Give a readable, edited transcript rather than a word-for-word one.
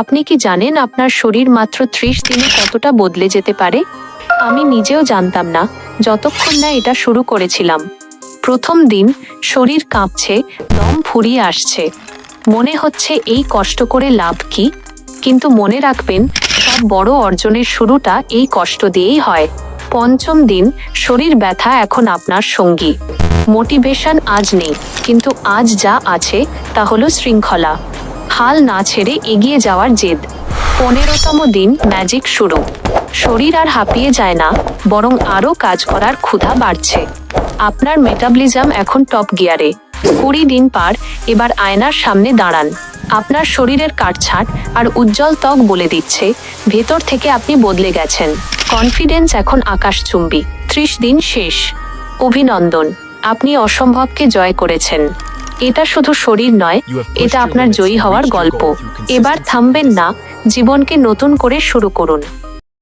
আপনি কি জানেন আপনার শরীর মাত্র 30 দিনে কতটা বদলে যেতে পারে? আমি নিজেও জানতাম না যতক্ষণ না এটা শুরু করেছিলাম। প্রথম দিন শরীর কাঁপছে, দম ফুরিয়ে আসছে, মনে হচ্ছে এই কষ্ট করে লাভ কি? কিন্তু মনে রাখবেন, সব বড় অর্জনের শুরুটা এই কষ্ট দিয়েই হয়। পঞ্চম দিন শরীর ব্যথা এখন আপনার সঙ্গী। মোটিভেশন আজ নেই, কিন্তু আজ যা আছে তা হলো শৃঙ্খলা, হাল না ছেড়ে এগিয়ে যাওয়ার জেদ। 15তম দিন ম্যাজিক শুরু। শরীর আর হাঁপিয়ে যায় না, বরং আরও কাজ করার ক্ষুধা বাড়ছে। আপনার মেটাবলিজম এখন টপ গিয়ারে। 20 দিন পার, এবার আয়নার সামনে দাঁড়ান। আপনার শরীরের কাটছাঁট আর উজ্জ্বল ত্বক বলে দিচ্ছে ভেতর থেকে আপনি বদলে গেছেন। কনফিডেন্স এখন আকাশচুম্বী। 30 দিন শেষ। অভিনন্দন, আপনি অসম্ভবকে জয় করেছেন। এটা শুধু শরীর নয়, এটা আপনার জয়ী হওয়ার গল্প। এবার থামবেন না, জীবনকে নতুন করে শুরু করুন।